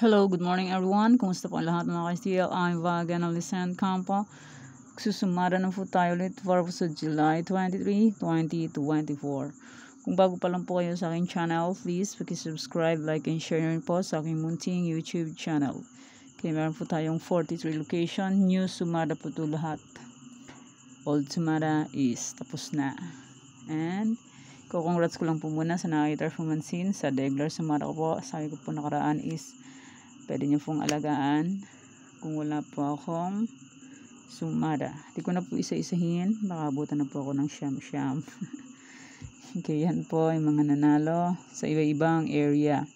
Hello, good morning everyone. Kumusta po ang lahat mga ka-STL? I'm Vagan Alicent Campo. Susumara na po tayo ulit para sa July 23, 2024. Kung bago pa lang po kayo sa aking channel, please subscribe, like, and share rin po sa aking munting YouTube channel. Okay, meron po tayong 43 location. New Sumada po ito lahat. Old Sumada is tapos na. And congrats ko lang po muna sa nakita performance sa Degler Sumada ko po. Sabi ko po nakaraan is pwede nyo pong alagaan kung wala po akong sumada. Hindi ko na po isa-isahin. Baka abutan na po ako ng siyam-siyam. Okay, yan po yung mga nanalo sa iba-ibang area.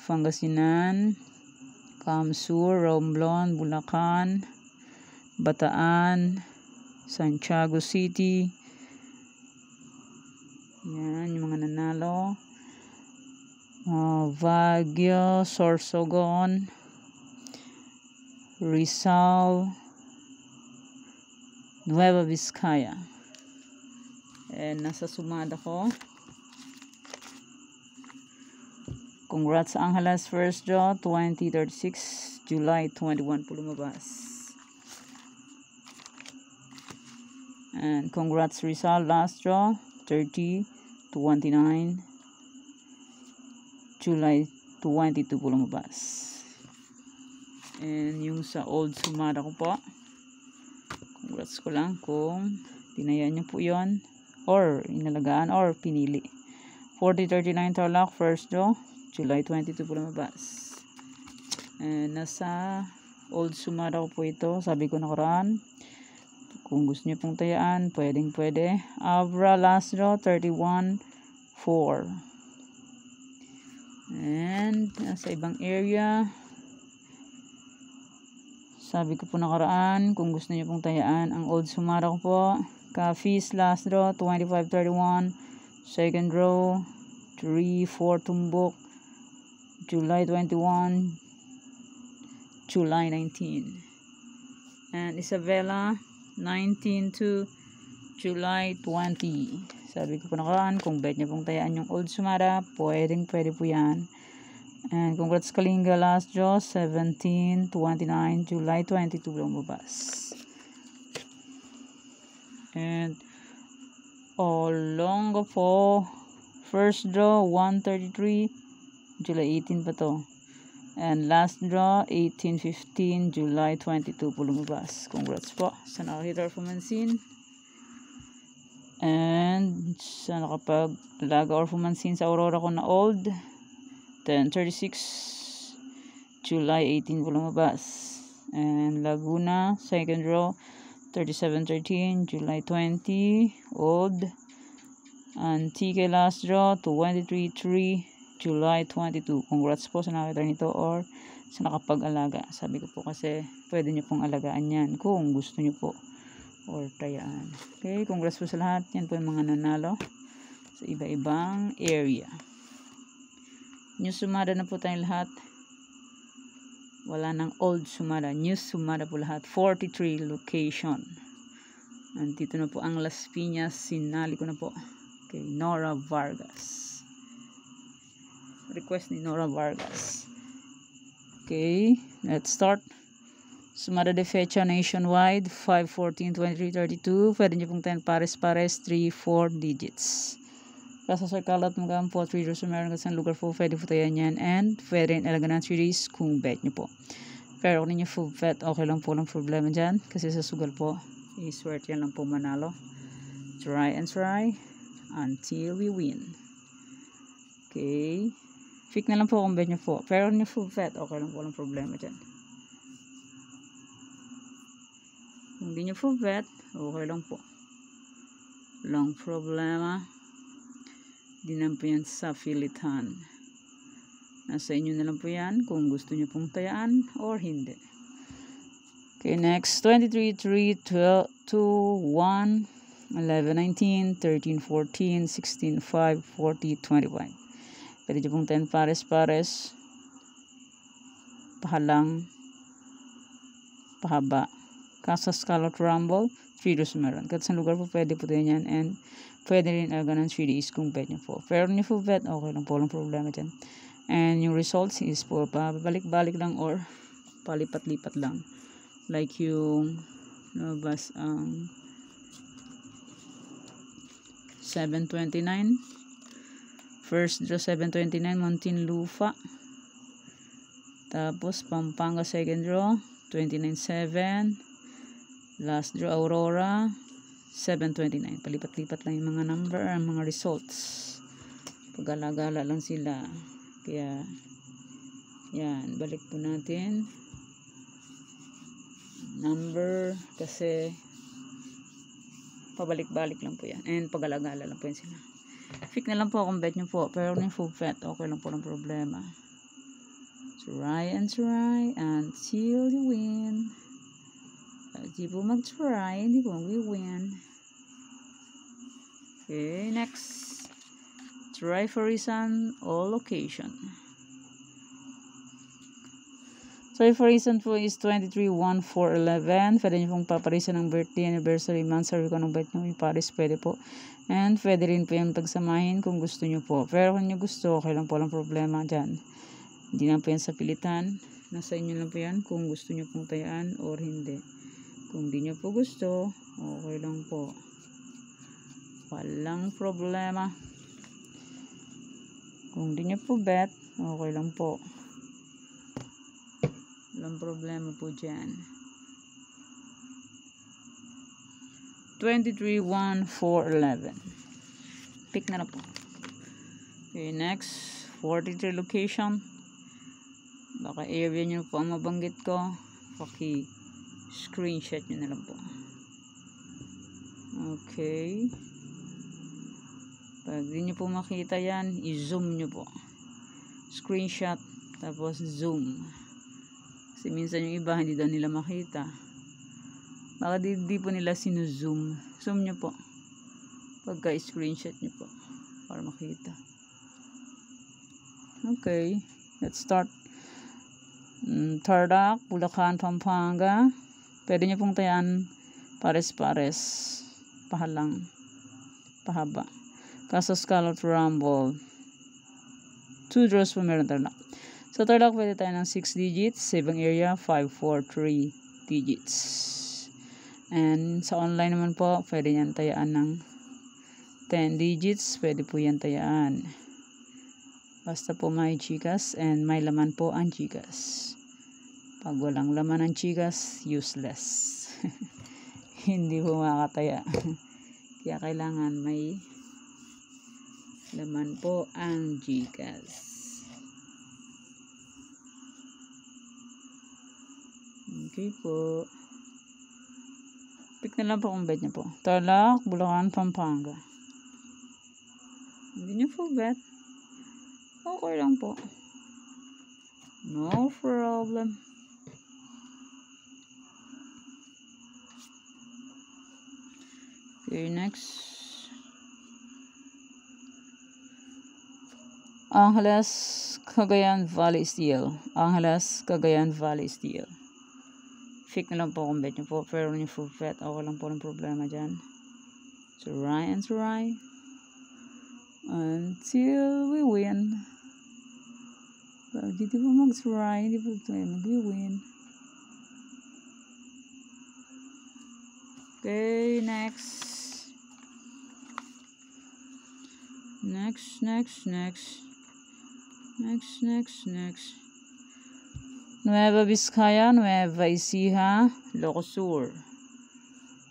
Pangasinan, Kamsur, Romblon, Bulacan, Bataan, Santiago City. Yan, yung mga nanalo. Baguio, Sorsogon, Rizal, Nueva Vizcaya. And nasa sumada ko. Congrats sa Angeles first draw, 2036, July 21 po lumabas. And congrats Rizal last draw, 30-29, July 22 po lumabas. And yung sa old sumada ko po, congrats ko lang kung tinayaan nyo po yon or inalagaan or pinili. 40-39 Tarlac first draw, July 22 po lumabas. And nasa old sumada ko po ito, sabi ko nakaraan, kung gusto nyo pong tayaan, pwede. Abra last draw, 31-4. And nasa ibang area, sabi ko po nakaraan, kung gusto niyo pong tayaan ang old sumara ko po, Cafis last draw, 25-31, second draw, 3-4 tumbok, July 21, July 19. And Isabela, 19 to July 20. Sabi ko po nakaraan, kung bet niyo pong tayaan yung old sumara, pwede po yan. And congrats Kalinga last draw, 17-29, July 22 lumabas. And Olongo po, first draw, 133, July 18 pa to. And last draw, 18-15, July 22 po lumabas. Congrats po sa nakakita performance. And sa nakapag-laga performance sa Aurora ko na old, 10-36, July 18 po lumabas. And Laguna, second draw, 37-13, July 20, old. And TK last draw, 23-3, July 22. Congrats po sa nakita nito or sa nakapag-alaga. Sabi ko po kasi pwede nyo pong alagaan yan kung gusto nyo po or tayaan. Okay, congrats po sa lahat. Yan po yung mga nanalo sa iba-ibang area. New sumada na po tayong lahat. Wala nang old sumada. New sumada po lahat. 43 location. Nandito na po ang Las Piñas. Sinali ko na po kay Nora Vargas. Request ni Nora Vargas. Okay, let's start. Sumada de fecha nationwide, 5-14-23-32. Pwede nyo pong 10 pares-pares, 3-4 digits. Kaso sa kalat mga po, 3 years meron kasi lugar po, pwede po tayo yan. And pwede rin alagaan ng series kung bet nyo po. Pero kung ninyo full bet, okay lang po, lang problema dyan. Kasi sa sugal po, i-swerte yan lang po manalo. Try and try until we win. Okay. Pick na lang po kung bet nyo po. Pero kung nyo full bet, okay lang po, lang problema dyan. Kung hindi nyo full bet, okay lang po. Lang problema. Di na po yan sa pilitan. Nasa inyo na lang po yan kung gusto nyo pong tayaan or hindi. Okay, next. 23-3, 12-2, 1, 11-19, 13-14, 16-5, 40-25. Pwede nyo pong 10 pares-pares. Pahalang. Pahaba. Casa Scallop Rumble, 3 days meron. Kahit sa lugar po pwede po din yan. And pwede rin aga ng 3 days kung bet nyo po. Pero nyo po bet, okay lang po, walang problema dyan. And yung results is for pabalik-balik lang or palipat-lipat lang. Like yung nabas ang 729. First draw 729, Muntinlupa. Tapos Pampanga second draw 297. Last draw Aurora 729. Palipat-lipat lang yung mga number, mga results. Pag-alagala lang sila. Kaya yan, balik po natin number kasi pabalik-balik lang po yan. And pag-alagala lang po yan sila. Pick na lang po kung bet nyo po. Pero yung full bet, okay lang po ng problema. Try until you win. Pag di po mag-try, hindi po mag-win. Okay, next. Try for reason all occasion. Try for reason po is 23-1-4-11. Pwede nyo pong paparisan ng birthday, anniversary, month, sabi ko ng bet nyo, iparis, pwede po. And pwede rin po yung pagsamahin kung gusto nyo po. Pero kung nyo gusto, okay lang po, walang problema dyan. Hindi lang po yan sa pilitan. Nasa inyo lang po yan kung gusto nyo pong tayaan or hindi. Kung di nyo po gusto, okay lang po. Walang problema. Kung di nyo po bet, okay lang po. Walang problema po dyan. 23-1-4-11. Pick na po. Okay, next. 43 location. Baka area nyo po ang mabanggit ko. Screenshot nyo na lang po. Okay. Pag di nyo po makita yan, i-zoom nyo po. Screenshot, tapos zoom. Kasi minsan yung iba, hindi daw nila makita. Baka di po nila sinu-zoom. Zoom nyo po. Pagka-screenshot nyo po. Para makita. Okay. Let's start. Tarlac, Bulacan, Pampanga. Pwede nyo pong tayaan pares-pares. Pahalang. Pahaba. Kaso Scallop Rumble. 2 draws po meron Tarlac. So Tarlac pwede tayo ng 6 digits. Sa ibang area, 5, 4, 3 digits. And sa online naman po, pwede yan tayaan ng 10 digits. Pwede po yan tayaan. Basta po may Gcash and may laman po ang Gcash. Pag walang laman ang Gcash, useless. Hindi po makakataya. Kaya kailangan may laman po ang Gcash. Okay po. Pick na lang po kung bet niya po. Tarlac, Bulacan, Pampanga. Hindi niyo po bet. Okay lang po. No problem. Okay, next. Angeles, Cagayan Valley Steel. Angeles, Cagayan Valley Steel. Pick na lang po kung bet nyo po. Pero yung full bet, okay lang po ng problema dyan. Try until we win. Pag di po mag-try, hindi po tayo mag-win. Okay, next. Next. Nueva Vizcaya, Nueva Ecija, Ilocos Sur.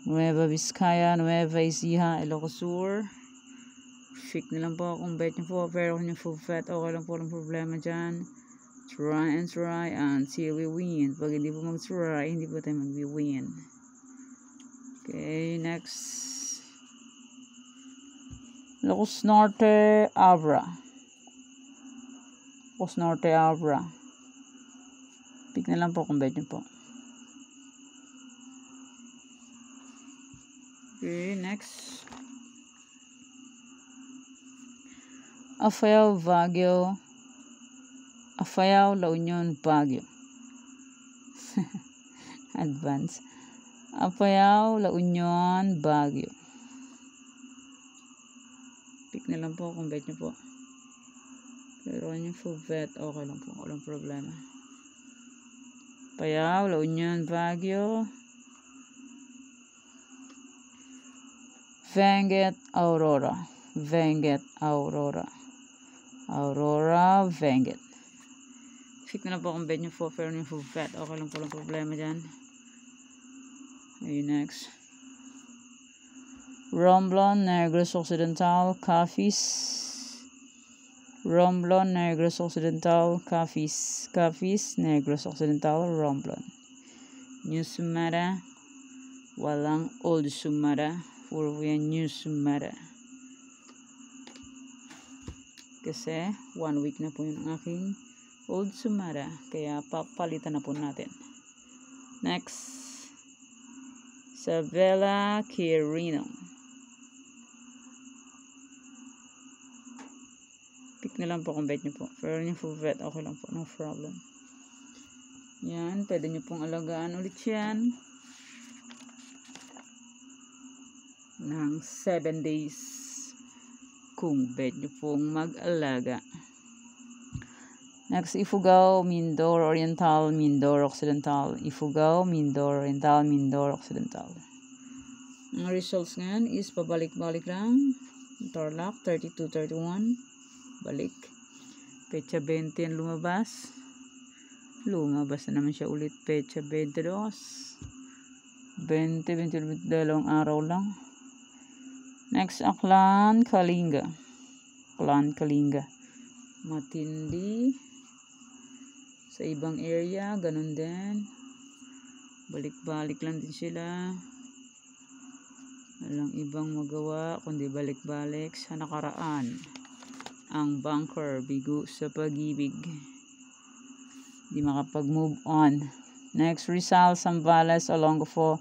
Nueva Vizcaya, Nueva Ecija, Ilocos Sur. Pick na lang po kung bet nyo po. Pero kung yung full bet, okay lang po ng problema dyan. Try until we win. Pag hindi po mag-try, hindi po tayo mag-win. Okay, next. Ilocos Norte, Abra. Ilocos Norte, Abra. Pick na lang po kung bet nyo po. Okay, next. Afayao, La Union, Baguio. Advance. Afayao, La Union, Baguio. Pick na lang po kung bet nyo po. Pero yung full vet, okay lang po. Walang problema. Payao, La Union, Baguio. Benguet, Aurora. Benguet, Aurora. Aurora, Benguet. Pick na lang po kung bed nyo po. Pero yung full vet, okay lang po. Walang problema dyan. Okay, next. Romblon, Negros Occidental, Cafis. Romblon, Negros Occidental, Cafis. Cafis, Negros Occidental, Romblon. New Sumara. Walang Old Sumara. Puro po yan New Sumara. Kasi 1 week na po yung aking Old Sumara. Kaya papalitan na po natin. Next. Sabela Quirino. Pick na lang po kung bet nyo po. Pero yung full vet, okay lang po. No problem. Yan. Pwede nyo pong alagaan ulit yan. Ng 7 days. Kung bet nyo pong mag-alaga. Next, Ifugao, Mindoro Oriental, Mindoro Occidental. Ifugao, Mindoro Oriental, Mindoro Occidental. Ang results ngayon is pabalik-balik lang. Tarlac, 32-31. Balik. Pecha 20 yan lumabas. Lumabas na naman siya ulit. Pecha 22. 20, 22 araw lang. Next, Aklan, Kalinga. Aklan, Kalinga. Matindi. Sa ibang area, ganun din. Balik-balik lang din sila. Walang ibang magawa, kundi balik-balik sa nakaraan. Ang bunker, bigo sa pag-ibig. Di makapag-move on. Next, Rizal, Zambales, Olongapo.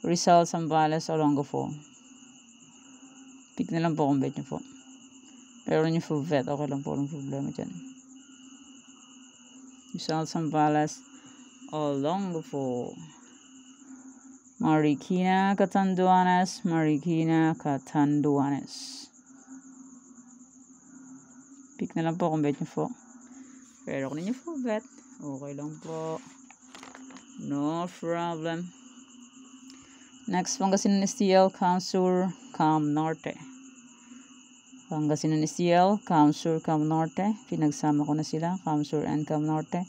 Rizal, Zambales, Olongapo. Pick na lang po kung bet nyo po. Pero yung full vet, okay lang po. Walang problema dyan. Rizal, Zambales, Olongapo. Marikina, Catanduanes. Marikina, Catanduanes. Pick na lang po kung bet nyo po. Pero kung ninyo full bet, okay lang po. No problem. Next, Pangasinan STL, Camsur, Cam Norte. Pangasinan STL, Camsur, Cam Norte. Pinagsama ko na sila, Camsur and Cam Norte.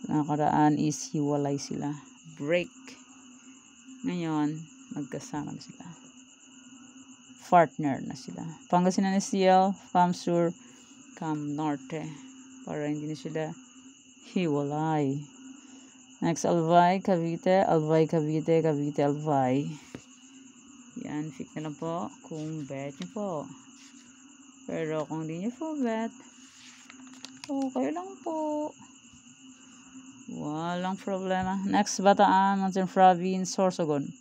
Nakaraan is hiwalay sila. Break. Ngayon, magkasama na sila. Partner na sila. Pangasinan STL, Camsur, Cam Norte. Para hindi na sila hiwalay. Next, Albay, Cavite. Albay, Cavite, Cavite, Albay. Yan, pick na lang po kung bet nyo po. Pero kung di nyo po bet, okay lang po. Walang problema. Next, Bataan, Mountain Province, Sorsogon.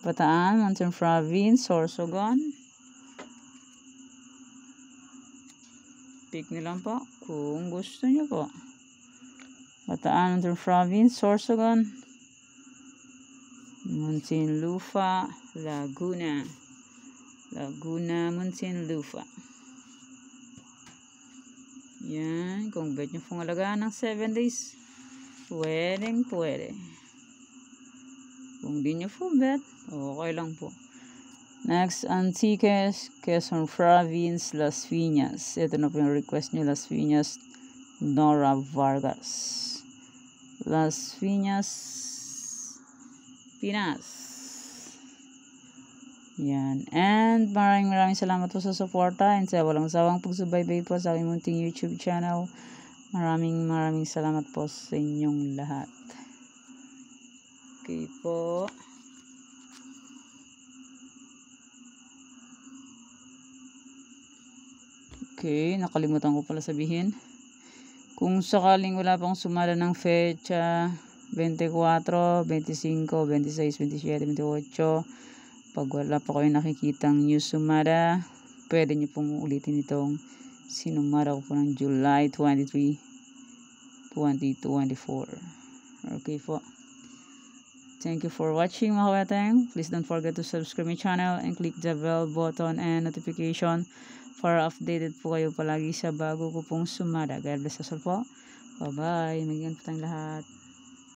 Bataan, Mountain Province, Sorsogon. Pick nyo lang po kung gusto nyo po. Bataan, Mountain Province, Sorsogon. Muntinlupa, Laguna. Laguna, Muntinlupa. Yan. Kung bet nyo pong alagaan ng 7 days, pwedeng pwede. Kung di nyo po bet, okay lang po. Next, Antiques, Quezon Province, Las Piñas. Ito na po yung request nyo, Las Piñas, Nora Vargas. Las Piñas, Pinas. Yan. And maraming salamat po sa suporta and sa walang sawang pagsubaybay po sa aking munting YouTube channel. Maraming salamat po sa inyong lahat. Okay po. Okay, nakalimutan ko pala sabihin. Kung sakaling wala pang sumala ng fecha 24, 25, 26, 27, 28, pag wala pa kayo nakikitang new sumara, pwede nyo pong ulitin itong sinumara ko po ng July 23, 2024. Okay po. Thank you for watching mga kaweteng. Please don't forget to subscribe my channel and click the bell button and notification para updated po kayo palagi sa bago ko pong sumada. God bless us all po. Bye-bye. Magiging po tayong lahat.